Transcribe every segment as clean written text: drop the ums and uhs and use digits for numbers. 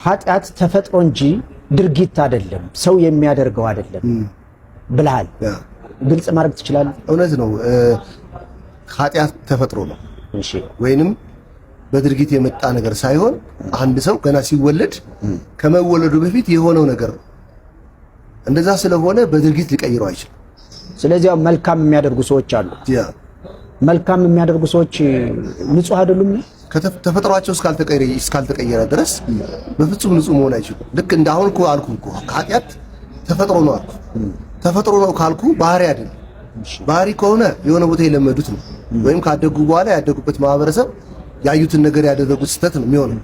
ኃጢአት ተፈጥሮ እንጂ ድርጊት አይደለም፣ ሰው የሚያደርገው አይደለም ብለሃል። ግልጽ ማድረግ ትችላለህ? እውነት ነው። ኃጢአት ተፈጥሮ ነው። እሺ፣ ወይንም በድርጊት የመጣ ነገር ሳይሆን አንድ ሰው ገና ሲወለድ ከመወለዱ በፊት የሆነው ነገር ነው። እንደዛ ስለሆነ በድርጊት ሊቀይረው አይችልም። ስለዚህ መልካም የሚያደርጉ ሰዎች አሉ። መልካም የሚያደርጉ ሰዎች ንጹህ አይደሉም። ተፈጥሯቸው እስካልተቀየረ ድረስ በፍጹም ንጹህ መሆን አይችሉም። ልክ እንዳሁን እኮ አልኩ እኮ ኃጢአት ተፈጥሮ ነው አልኩ። ተፈጥሮ ነው ካልኩ ባህሪ አይደለም። ባህሪ ከሆነ የሆነ ቦታ የለመዱት ነው፣ ወይም ካደጉ በኋላ ያደጉበት ማህበረሰብ ያዩትን ነገር ያደረጉት ስህተት ነው የሚሆነው።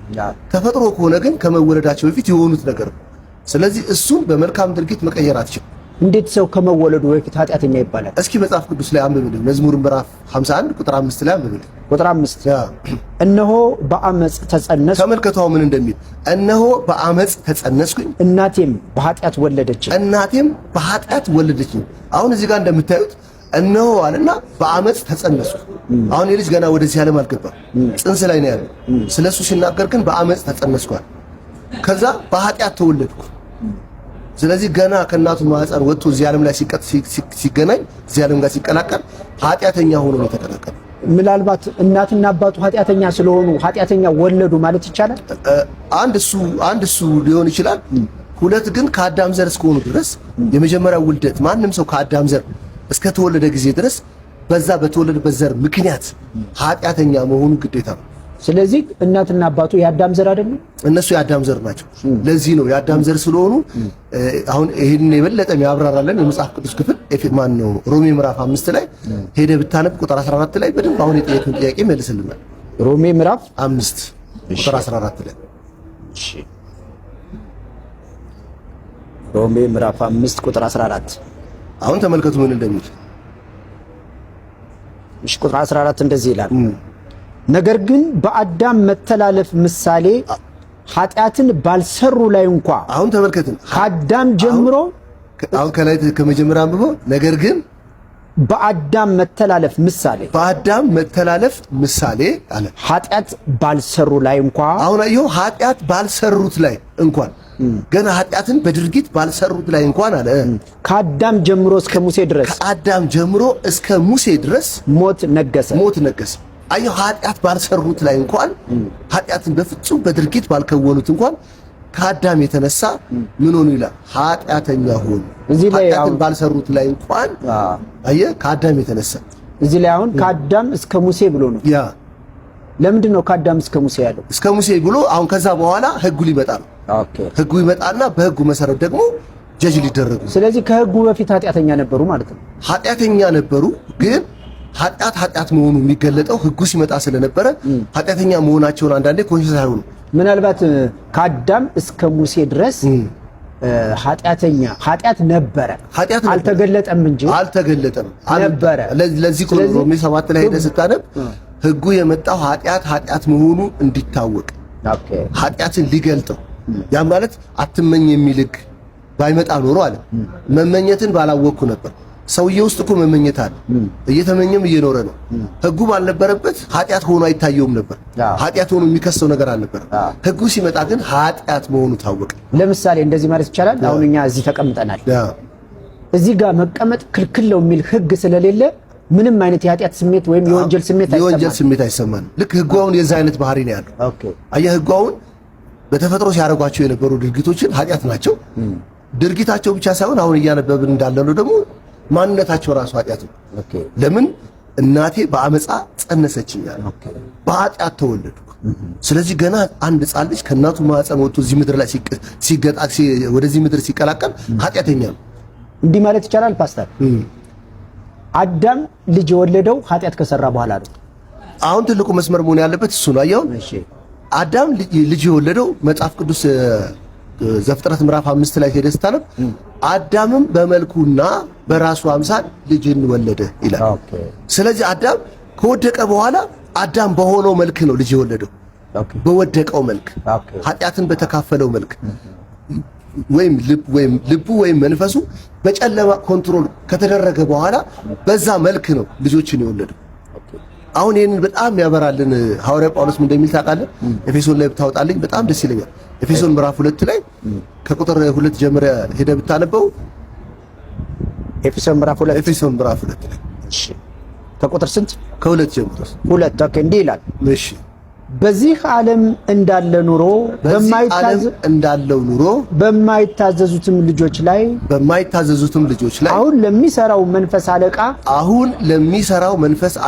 ተፈጥሮ ከሆነ ግን ከመወለዳቸው በፊት የሆኑት ነገር ነው። ስለዚህ እሱን በመልካም ድርጊት መቀየር አትችልም። እንዴት ሰው ከመወለዱ በፊት ኃጢአተኛ ይባላል? እስኪ መጽሐፍ ቅዱስ ላይ አንብብልኝ። መዝሙር ምዕራፍ 51 ቁጥር 5 ላይ አንብብልኝ። ቁጥር 5 እነሆ በአመጽ ተጸነስኩ። ተመልከቱ ምን እንደሚል። እነሆ በአመጽ ተጸነስኩኝ፣ እናቴም በኃጢአት ወለደችኝ። እናቴም በኃጢአት ወለደችኝ። አሁን እዚህ ጋር እንደምታዩት እነሆ አለና በአመጽ ተጸነስኩ። አሁን የልጅ ገና ወደዚህ ዓለም አልገባም፣ ጽንስ ላይ ነው ያለው። ስለሱ ሲናገር ግን በአመጽ ተጸነስኳል፣ ከዛ በኃጢአት ተወለድኩ። ስለዚህ ገና ከእናቱ ማህፀን ወጥቶ እዚህ ዓለም ላይ ሲገናኝ እዚህ ዓለም ጋር ሲቀላቀል ኃጢአተኛ ሆኖ ነው የተቀላቀለ። ምናልባት እናትና አባቱ ኃጢአተኛ ስለሆኑ ኃጢአተኛ ወለዱ ማለት ይቻላል። አንድ እሱ ሊሆን ይችላል። ሁለት ግን ከአዳም ዘር እስከሆኑ ድረስ የመጀመሪያው ውልደት ማንም ሰው ከአዳም ዘር እስከተወለደ ጊዜ ድረስ በዛ በተወለደበት ዘር ምክንያት ኃጢአተኛ መሆኑ ግዴታ ነው። ስለዚህ እናትና አባቱ የአዳም ዘር አይደለም፣ እነሱ የአዳም ዘር ናቸው። ለዚህ ነው የአዳም ዘር ስለሆኑ አሁን ይሄን የበለጠ የሚያብራራለን የመጽሐፍ ቅዱስ ክፍል ማን ነው? ሮሜ ምዕራፍ 5 ላይ ሄደ ብታነብ ቁጥር 14 ላይ በደንብ አሁን የጠየቀውን ጥያቄ መልስልናል። ሮሜ ምዕራፍ 5 ቁጥር 14 ላይ እሺ፣ ሮሜ ምዕራፍ 5 ቁጥር 14 አሁን ተመልከቱ ምን እንደሚል። እሺ፣ ቁጥር 14 እንደዚህ ይላል፣ ነገር ግን በአዳም መተላለፍ ምሳሌ ኃጢአትን ባልሰሩ ላይ እንኳ። አሁን ተመልከትን፣ ከአዳም ጀምሮ አሁን ከላይ ከመጀመሪያ አንብቦ ነገር ግን በአዳም መተላለፍ ምሳሌ አለ ኃጢአት ባልሰሩ ላይ እንኳ። አሁን ይኸው ኃጢአት ባልሰሩት ላይ እንኳን ገና ኃጢአትን በድርጊት ባልሰሩት ላይ እንኳን አለ ከአዳም ጀምሮ እስከ ሙሴ ድረስ ሞት ነገሰ። አየሁ ኃጢአት ባልሰሩት ላይ እንኳን ኃጢአትን በፍጹም በድርጊት ባልከወኑት እንኳን ከአዳም የተነሳ ምን ሆኑ ይላል? ኃጢአተኛ ሆኑ። እዚህ ላይ ኃጢአትን ባልሰሩት ላይ እንኳን አየህ ከአዳም የተነሳ እዚህ ላይ አሁን ከአዳም እስከ ሙሴ ብሎ ነው። ለምንድን ነው ከአዳም እስከ ሙሴ ያለው? እስከ ሙሴ ብሎ አሁን ከዛ በኋላ ህጉ ሊመጣ ነው። ህጉ ይመጣና በህጉ መሰረት ደግሞ ጀጅ ሊደረጉ። ስለዚህ ከህጉ በፊት ኃጢአተኛ ነበሩ ማለት ነው። ኃጢአተኛ ነበሩ ግን ኃጢአት መሆኑ የሚገለጠው ህጉ ሲመጣ ስለነበረ ኃጢአተኛ መሆናቸውን አንዳንዴ ኮንሽስ አይሆኑ። ምናልባት ከአዳም እስከ ሙሴ ድረስ ኃጢአት ነበረ፣ አልተገለጠም እንጂ ነበረ። ለዚህ ሮሜ 7 ላይ ሄደህ ስታነብ ህጉ የመጣው ኃጢአት መሆኑ እንዲታወቅ ኃጢአትን ሊገልጠው። ያ ማለት አትመኝ የሚል ህግ ባይመጣ ኖሮ አለ መመኘትን ባላወቅኩ ነበር። ሰውዬ ውስጥ እኮ መመኘት አለ፣ እየተመኘም እየኖረ ነው። ህጉ ባልነበረበት ኃጢአት ሆኖ አይታየውም ነበር። ኃጢአት ሆኖ የሚከሰው ነገር አልነበረም። ህጉ ሲመጣ ግን ኃጢአት መሆኑ ታወቀ። ለምሳሌ እንደዚህ ማለት ይቻላል። አሁን እኛ እዚህ ተቀምጠናል። እዚህ ጋር መቀመጥ ክልክል ነው የሚል ህግ ስለሌለ ምንም አይነት የኃጢአት ስሜት ወይም የወንጀል ስሜት አይሰማንም። ልክ ህጉ አሁን የዛ አይነት ባህሪ ነው ያለው። አየህ ህጉ አሁን በተፈጥሮ ሲያደርጓቸው የነበሩ ድርጊቶችን ኃጢአት ናቸው። ድርጊታቸው ብቻ ሳይሆን አሁን እያነበብን እንዳለነው ደግሞ ማንነታቸው ራሱ ኃጢአት ነው። ለምን እናቴ በአመፃ ጸነሰችኝ ያለ በኃጢአት ተወለድኩ። ስለዚህ ገና አንድ ሕፃን ልጅ ከእናቱ ማህፀን ወጥቶ እዚህ ምድር ላይ ወደዚህ ምድር ሲቀላቀል ኃጢአተኛ ነው። እንዲህ ማለት ይቻላል ፓስተር። አዳም ልጅ የወለደው ኃጢአት ከሰራ በኋላ ነው። አሁን ትልቁ መስመር መሆን ያለበት እሱ ነው። አየው አዳም ልጅ የወለደው መጽሐፍ ቅዱስ ዘፍጥረት ምዕራፍ 5 ላይ ሄደህ ስታነብ አዳምም በመልኩና በራሱ አምሳል ልጅን ወለደ ይላል። ስለዚህ አዳም ከወደቀ በኋላ አዳም በሆነው መልክ ነው ልጅ የወለደው። በወደቀው መልክ ኃጢአትን በተካፈለው መልክ ወይም ልቡ ወይም መንፈሱ በጨለማ ኮንትሮል ከተደረገ በኋላ በዛ መልክ ነው ልጆችን የወለደው። አሁን ይሄንን በጣም ያበራልን ሐዋርያ ጳውሎስ ምን እንደሚል ታውቃለህ? ኤፌሶን ላይ ብታወጣልኝ በጣም ደስ ይለኛል። ኤፌሶን ምዕራፍ 2 ላይ ከቁጥር 2 ጀምረ ሄደ ብታነበው ኤፌሶን ምዕራፍ 2 ላይ እሺ ከቁጥር ስንት? ከ2 ጀምሮ 2 ኦኬ እንዲህ ይላል። እሺ በዚህ ዓለም እንዳለው ኑሮ በማይታዘዙትም ልጆች ላይ አሁን ለሚሰራው መንፈስ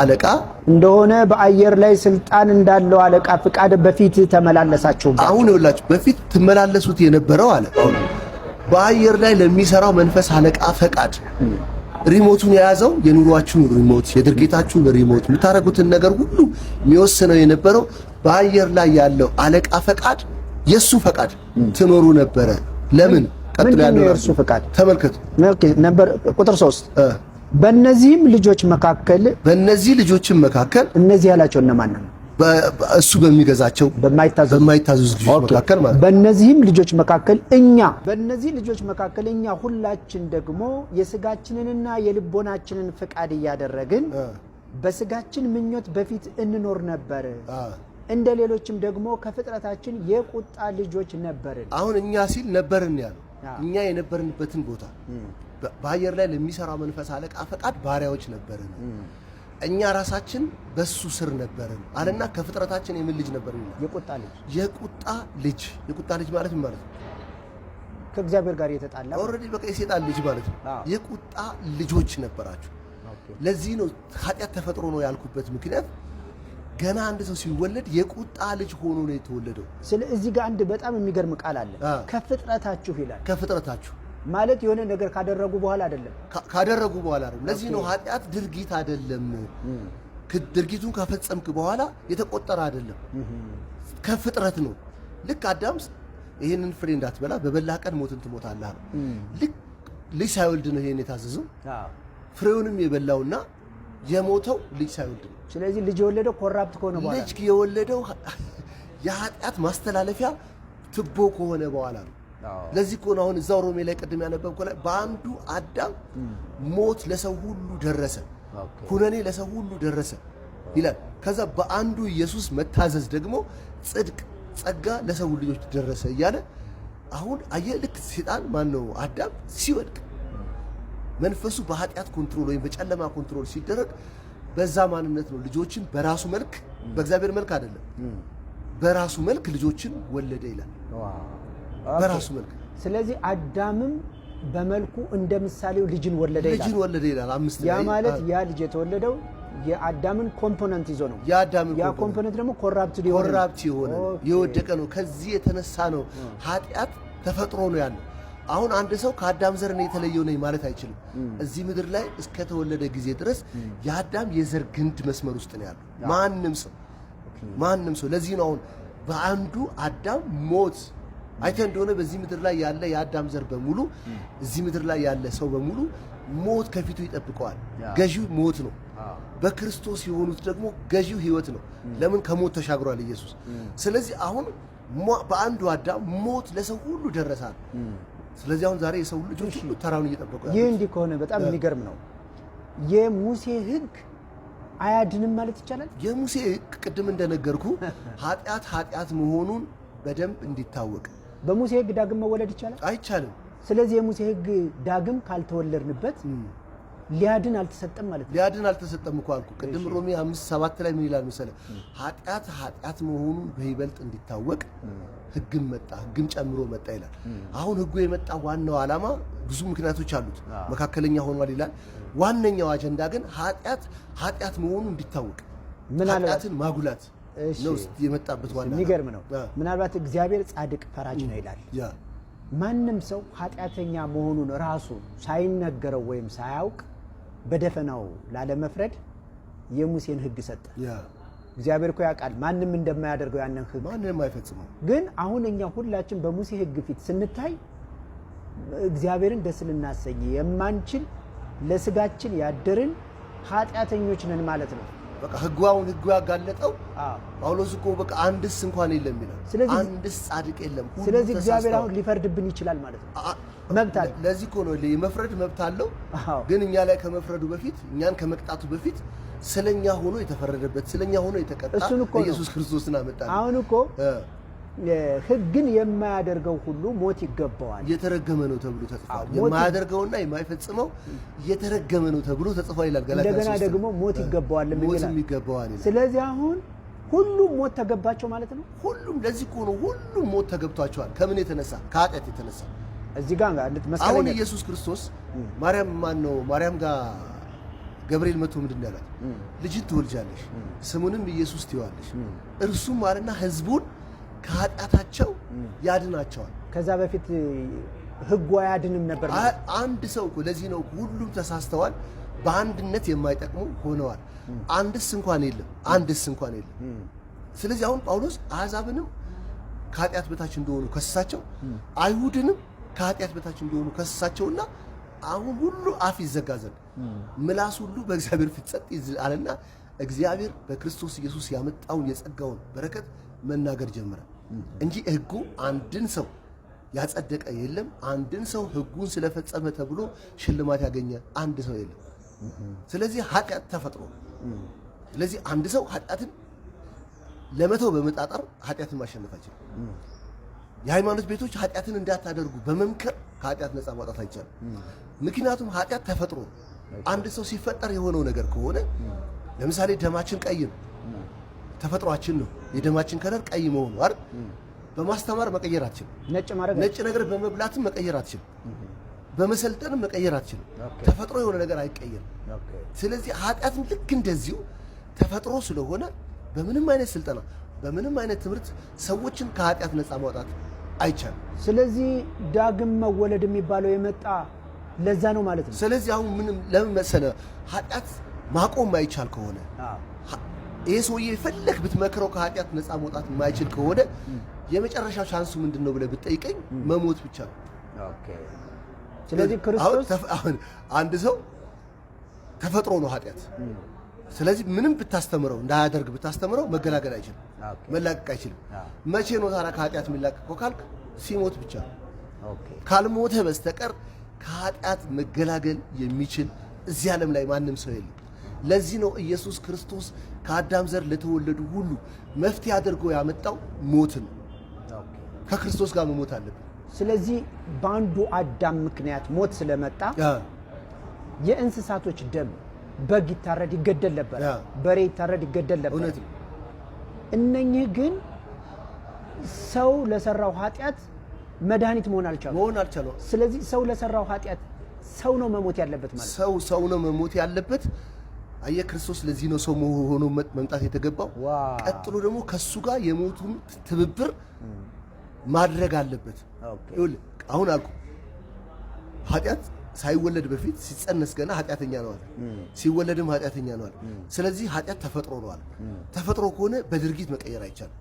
አለቃ እንደሆነ በአየር ላይ ስልጣን እንዳለው አለቃ ፍቃድ በፊት ተመላለሳችሁ። አሁን ይኸውላችሁ በፊት ትመላለሱት የነበረው አለ በአየር ላይ ለሚሰራው መንፈስ አለቃ ፈቃድ ሪሞቱን የያዘው የኑሯችሁን ሪሞት የድርጊታችሁን ሪሞት የምታረጉትን ነገር ሁሉ የሚወስነው የነበረው በአየር ላይ ያለው አለቃ ፈቃድ የሱ ፈቃድ ትኖሩ ነበረ። ለምን ቀጥሎ ያለው የሱ ፈቃድ ተመልከቱ። ኦኬ ነበር ቁጥር 3 በእነዚህ ልጆችም መካከል እነዚህ ያላቸው እነማን ነው? እሱ በሚገዛቸው በማይታዘዙ ልጆች መካከል ማለት በእነዚህ ልጆች መካከል እኛ ሁላችን ደግሞ የስጋችንንና የልቦናችንን ፍቃድ እያደረግን በስጋችን ምኞት በፊት እንኖር ነበር። እንደ ሌሎችም ደግሞ ከፍጥረታችን የቁጣ ልጆች ነበርን። አሁን እኛ ሲል ነበርን ያለው እኛ የነበርንበትን ቦታ በአየር ላይ ለሚሰራው መንፈስ አለቃ ፈቃድ ባሪያዎች ነበርን። እኛ ራሳችን በሱ ስር ነበርን አለና ከፍጥረታችን የምን ልጅ ነበርን? የቁጣ ልጅ ማለት ምን ማለት ነው? ከእግዚአብሔር ጋር የተጣላ ኦሬዲ በቃ የሰይጣን ልጅ ማለት ነው። የቁጣ ልጆች ነበራችሁ። ለዚህ ነው ኃጢአት ተፈጥሮ ነው ያልኩበት ምክንያት ገና አንድ ሰው ሲወለድ የቁጣ ልጅ ሆኖ ነው የተወለደው። ስለዚህ ጋር አንድ በጣም የሚገርም ቃል አለ። ከፍጥረታችሁ ይላል። ከፍጥረታችሁ ማለት የሆነ ነገር ካደረጉ በኋላ አይደለም። ለዚህ ነው ኃጢአት ድርጊት አይደለም። ድርጊቱን ከፈጸምክ በኋላ የተቆጠረ አይደለም። ከፍጥረት ነው። ልክ አዳም ይሄንን ፍሬ እንዳትበላ በበላህ ቀን ሞትን ትሞታለህ ነው። ልጅ ሳይወልድ ነው ይሄን የታዘዘው። ፍሬውንም የበላውና የሞተው ልጅ ሳይወልድ ነው። ስለዚህ ልጅ የወለደው ኮራፕት ከሆነ በኋላ ልጅ የወለደው የኃጢአት ማስተላለፊያ ትቦ ከሆነ በኋላ ነው። ለዚህ እኮ ነው አሁን እዛው ሮሜ ላይ ቀድም ያነበብኩ ላይ በአንዱ አዳም ሞት ለሰው ሁሉ ደረሰ፣ ኩነኔ ለሰው ሁሉ ደረሰ ይላል። ከዛ በአንዱ ኢየሱስ መታዘዝ ደግሞ ጽድቅ፣ ጸጋ ለሰው ልጆች ደረሰ እያለ አሁን አየህ ልክ ሰይጣን ማን ነው አዳም ሲወድቅ መንፈሱ በኃጢአት ኮንትሮል ወይም በጨለማ ኮንትሮል ሲደረግ በዛ ማንነት ነው ልጆችን በራሱ መልክ በእግዚአብሔር መልክ አይደለም በራሱ መልክ ልጆችን ወለደ ይላል። በራሱ መልክ። ስለዚህ አዳምም በመልኩ እንደ ምሳሌው ልጅን ወለደ ይላል። 5 ያ ማለት ያ ልጅ የተወለደው የአዳምን ኮምፖነንት ይዞ ነው። ያ ኮምፖነንት ደግሞ ኮራፕት የሆነ የወደቀ ነው። ከዚህ የተነሳ ነው ኃጢአት ተፈጥሮ ነው ያለው። አሁን አንድ ሰው ከአዳም ዘር ነው የተለየው ነኝ ማለት አይችልም። እዚህ ምድር ላይ እስከተወለደ ጊዜ ድረስ የአዳም የዘር ግንድ መስመር ውስጥ ነው ያለው ማንም ሰው። ለዚህ ነው አሁን በአንዱ አዳም ሞት አይተ እንደሆነ በዚህ ምድር ላይ ያለ የአዳም ዘር በሙሉ እዚህ ምድር ላይ ያለ ሰው በሙሉ ሞት ከፊቱ ይጠብቀዋል። ገዢው ሞት ነው። በክርስቶስ የሆኑት ደግሞ ገዢው ሕይወት ነው። ለምን ከሞት ተሻግሯል ኢየሱስ። ስለዚህ አሁን በአንዱ አዳም ሞት ለሰው ሁሉ ደረሳል። ስለዚህ አሁን ዛሬ የሰው ልጆች ሁሉ ተራውን እየጠበቁ ያሉት። ይህ እንዲህ ከሆነ በጣም የሚገርም ነው። የሙሴ ሕግ አያድንም ማለት ይቻላል። የሙሴ ሕግ ቅድም እንደነገርኩ ኃጢአት መሆኑን በደንብ እንዲታወቅ በሙሴ ሕግ ዳግም መወለድ ይቻላል? አይቻልም። ስለዚህ የሙሴ ሕግ ዳግም ካልተወለድንበት ሊያድን አልተሰጠም ማለት ነው። ሊያድን አልተሰጠም እኮ አልኩ ቅድም። ሮሜ 5:7 ላይ ምን ይላል መሰለህ? ኃጢአት መሆኑን በይበልጥ እንዲታወቅ ሕግም ጨምሮ መጣ ይላል። አሁን ሕጉ የመጣ ዋናው ዓላማ ብዙ ምክንያቶች አሉት። መካከለኛ ሆኗል ይላል። ዋነኛው አጀንዳ ግን ኃጢአት መሆኑ እንዲታወቅ ኃጢአትን ማጉላት ነው የመጣበት ዋና። የሚገርም ነው። ምናልባት እግዚአብሔር ጻድቅ ፈራጅ ነው ይላል። ማንም ሰው ኃጢአተኛ መሆኑን ራሱ ሳይነገረው ወይም ሳያውቅ በደፈናው ላለመፍረድ የሙሴን ሕግ ሰጠ። እግዚአብሔር እኮ ያውቃል ማንም እንደማያደርገው ያንን ሕግ ማንንም አይፈጽመው። ግን አሁን እኛ ሁላችን በሙሴ ሕግ ፊት ስንታይ እግዚአብሔርን ደስ ልናሰኝ የማንችል ለስጋችን ያደርን ኃጢአተኞች ነን ማለት ነው። በቃ ሕጉ ያጋለጠው ጳውሎስ እኮ በቃ አንድስ እንኳን የለም ይላል። አንድስ ጻድቅ የለም። ስለዚህ እግዚአብሔር አሁን ሊፈርድብን ይችላል ማለት ነው። መብት አለ። ለዚህ እኮ ነው የመፍረድ መብት አለው። ግን እኛ ላይ ከመፍረዱ በፊት እኛን ከመቅጣቱ በፊት ስለኛ ሆኖ የተፈረደበት ስለኛ ሆኖ የተቀጣ ኢየሱስ ክርስቶስን አመጣ። አሁን እኮ ሕግን የማያደርገው ሁሉ ሞት ይገባዋል የተረገመ ነው ተብሎ ተጽፏል። የማያደርገውና የማይፈጽመው የተረገመ ነው ተብሎ ተጽፏል ይላል ገላትያ 3። እንደገና ደግሞ ሞት ይገባዋል ይገባዋል። ስለዚህ አሁን ሁሉም ሞት ተገባቸው ማለት ነው። ሁሉም ለዚህ እኮ ነው ሁሉም ሞት ተገብቷቸዋል። ከምን የተነሳ? ከኃጢአት የተነሳ። እዚህ ጋር አሁን ኢየሱስ ክርስቶስ ማርያም ጋር ገብርኤል መጥቶ ምንድን ያላት? ልጅን ትወልጃለሽ ስሙንም ኢየሱስ ትይዋለሽ እርሱም አለና ህዝቡን ከኃጢአታቸው ያድናቸዋል። ከዛ በፊት ህጉ አያድንም ነበር። አንድ ሰው እኮ ለዚህ ነው ሁሉም ተሳስተዋል፣ በአንድነት የማይጠቅሙ ሆነዋል። አንድስ እንኳን የለም። ስለዚህ አሁን ጳውሎስ አሕዛብንም ከኃጢአት በታች እንደሆኑ ከሰሳቸው፣ አይሁድንም ከኃጢአት በታች እንደሆኑ ከሰሳቸውና አሁን ሁሉ አፍ ይዘጋ ዘንድ ምላስ ሁሉ በእግዚአብሔር ፊት ጸጥ ይል አለና እግዚአብሔር በክርስቶስ ኢየሱስ ያመጣውን የጸጋውን በረከት መናገር ጀመረ እንጂ ሕጉ አንድን ሰው ያጸደቀ የለም። አንድን ሰው ሕጉን ስለፈጸመ ተብሎ ሽልማት ያገኘ አንድ ሰው የለም። ስለዚህ ኃጢአት ተፈጥሮ። ስለዚህ አንድ ሰው ኃጢአትን ለመተው በመጣጣር ኃጢአትን ማሸነፍ አይችልም። የሃይማኖት ቤቶች ኃጢአትን እንዳታደርጉ በመምከር ከኃጢአት ነፃ ማውጣት አይቻልም። ምክንያቱም ኃጢአት ተፈጥሮ። አንድ ሰው ሲፈጠር የሆነው ነገር ከሆነ ለምሳሌ ደማችን ቀይ ነው፣ ተፈጥሯችን ነው። የደማችን ከለር ቀይ መሆኑ አይደል? በማስተማር መቀየር አትችልም። ነጭ ነገር በመብላትም መቀየር አትችልም። በመሰልጠንም መቀየር አትችልም። ተፈጥሮ የሆነ ነገር አይቀየርም። ስለዚህ ኃጢአትም ልክ እንደዚሁ ተፈጥሮ ስለሆነ በምንም አይነት ስልጠና በምንም አይነት ትምህርት ሰዎችን ከኃጢአት ነፃ ማውጣት አይቻልም። ስለዚህ ዳግም መወለድ የሚባለው የመጣ ለዛ ነው ማለት ነው። ስለዚህ አሁን ምንም ለምን መሰለህ ኃጢአት ማቆም ማይቻል ከሆነ ይሄ ሰውዬ የፈለክ ብትመክረው ከኃጢአት ነፃ መውጣት የማይችል ከሆነ የመጨረሻ ቻንሱ ምንድነው ብለህ ብትጠይቀኝ መሞት ብቻ ነው። ኦኬ። ስለዚህ ክርስቶስ አሁን አንድ ሰው ተፈጥሮ ነው ኃጢአት። ስለዚህ ምንም ብታስተምረው እንዳያደርግ ብታስተምረው መገላገል አይችልም፣ መላቀቅ አይችልም። መቼ ነው ታዲያ ከኃጢአት የሚላቀቀው ካልክ ሲሞት ብቻ ነው። ካልሞተ በስተቀር ከኃጢአት መገላገል የሚችል እዚህ ዓለም ላይ ማንም ሰው የለም። ለዚህ ነው ኢየሱስ ክርስቶስ ከአዳም ዘር ለተወለዱ ሁሉ መፍትሄ አድርጎ ያመጣው ሞትን። ከክርስቶስ ጋር መሞት አለብን። ስለዚህ በአንዱ አዳም ምክንያት ሞት ስለመጣ የእንስሳቶች ደም በግ ይታረድ ይገደል ነበር፣ በሬ ይታረድ ይገደል ነበር። እነኚህ ግን ሰው ለሰራው ኃጢአት መድኃኒት መሆን አልቻሉ። ስለዚህ ሰው ለሰራው ኃጢአት ሰው ነው መሞት ያለበት ማለት ሰው ነው መሞት ያለበት። አየህ ክርስቶስ ለዚህ ነው ሰው ሆኖ መምጣት የተገባው። ቀጥሎ ደግሞ ከሱ ጋር የሞቱን ትብብር ማድረግ አለበት። ይኸውልህ አሁን አልኩ ኃጢአት ሳይወለድ በፊት ሲጸነስ ገና ኃጢአተኛ ነው አለ፣ ሲወለድም ኃጢአተኛ ነው አለ። ስለዚህ ኃጢአት ተፈጥሮ ነው አለ። ተፈጥሮ ከሆነ በድርጊት መቀየር አይቻልም።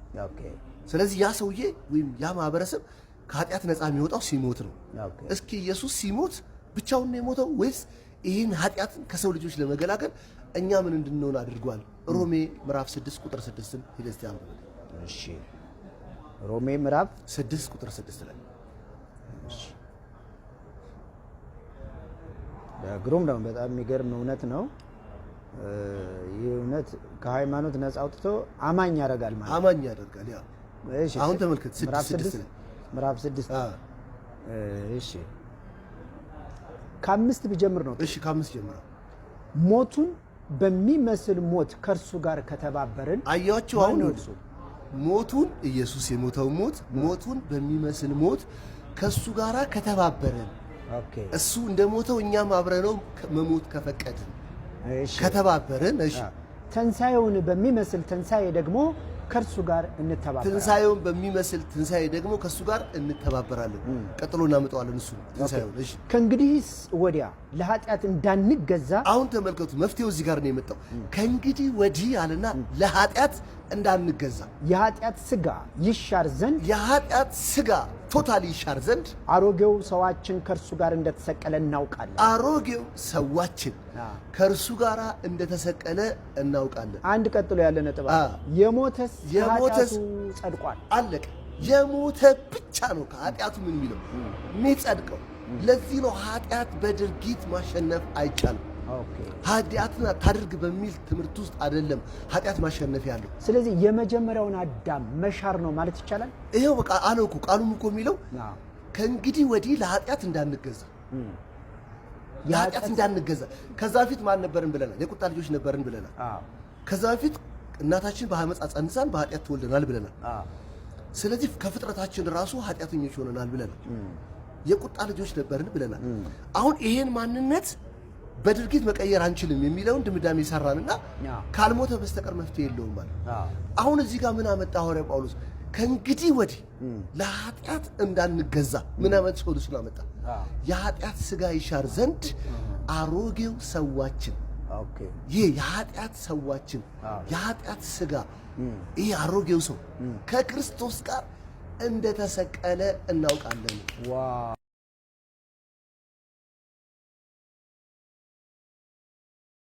ስለዚህ ያ ሰውዬ ወይም ያ ማህበረሰብ ከኃጢአት ነፃ የሚወጣው ሲሞት ነው። እስኪ ኢየሱስ ሲሞት ብቻውን ነው የሞተው ወይስ ይህን ኃጢአትን ከሰው ልጆች ለመገላገል እኛ ምን እንድንሆን አድርጓል? ሮሜ ምዕራፍ 6 ቁጥር 6 ሂደህ እስቲ አንብብ። እሺ ሮሜ ምዕራፍ 6 ቁጥር 6 ላይ እሺ ግሩም ነው። በጣም የሚገርም እውነት ነው። ይህ እውነት ከሃይማኖት ነፃ አውጥቶ አማኝ ያደርጋል ማለት አማኝ ያደርጋል። ያ እሺ አሁን ተመልከት 6 ምዕራፍ 6 እሺ ከአምስት ቢጀምር ነው። እሺ ከአምስት ጀምር። ሞቱን በሚመስል ሞት ከእርሱ ጋር ከተባበርን። አያችሁ አሁን ሞቱን ኢየሱስ የሞተው ሞቱን በሚመስል ሞት ከእሱ ጋር ከተባበርን። እሱ እንደሞተው እኛም አብረነው መሞት ከፈቀድን ከተባበርን። እሺ ትንሣኤውን በሚመስል ትንሣኤ ደግሞ ከእርሱ ጋር እንተባበራለን። ትንሣኤውን በሚመስል ትንሣኤ ደግሞ ከእሱ ጋር እንተባበራለን። ቀጥሎ እናመጣዋለን እሱ ትንሣኤውን። እሺ ከእንግዲህስ ወዲያ ለኃጢአት እንዳንገዛ። አሁን ተመልከቱ መፍትሄው እዚህ ጋር ነው የመጣው። ከእንግዲህ ወዲህ አለና ለኃጢአት እንዳንገዛ የኃጢአት ሥጋ ይሻር ዘንድ የኃጢአት ሥጋ ቶታሊ ይሻር ዘንድ አሮጌው ሰዋችን ከእርሱ ጋር እንደተሰቀለ እናውቃለን። አሮጌው ሰዋችን ከእርሱ ጋር እንደተሰቀለ እናውቃለን። አንድ ቀጥሎ ያለ ነጥብ የሞተስ ኃጢአቱ ጸድቋል። አለቀ። የሞተ ብቻ ነው ከኃጢአቱ ምን የሚለው የሚጸድቀው። ለዚህ ነው ኃጢአት በድርጊት ማሸነፍ አይቻልም። ኦኬ ኃጢአትን አታድርግ በሚል ትምህርት ውስጥ አይደለም ኃጢአት ማሸነፍ ያለው። ስለዚህ የመጀመሪያውን አዳም መሻር ነው ማለት ይቻላል። ይሄው በቃ አለው እኮ ቃሉም እኮ የሚለው ከእንግዲህ ወዲህ ለኃጢአት እንዳንገዛ ለኃጢአት እንዳንገዛ። ከዛ በፊት ማን ነበርን ብለናል? የቁጣ ልጆች ነበርን ብለናል። ከዛ በፊት እናታችን በአመፃ ጸንሳን በኃጢአት ተወልደናል ብለናል። ስለዚህ ከፍጥረታችን ራሱ ኃጢአተኞች ሆነናል ብለናል። የቁጣ ልጆች ነበርን ብለናል። አሁን ይሄን ማንነት በድርጊት መቀየር አንችልም የሚለውን ድምዳሜ ሰራንና ካልሞተ በስተቀር መፍትሄ የለውም ማለት። አሁን እዚህ ጋር ምን አመጣ ሐዋርያ ጳውሎስ? ከእንግዲህ ወዲህ ለኃጢአት እንዳንገዛ ምን አመጣ? ሶሉሽን አመጣ። የኃጢአት ስጋ ይሻር ዘንድ አሮጌው ሰዋችን ይሄ የኃጢአት ሰዋችን የኃጢአት ስጋ ይሄ አሮጌው ሰው ከክርስቶስ ጋር እንደተሰቀለ እናውቃለን።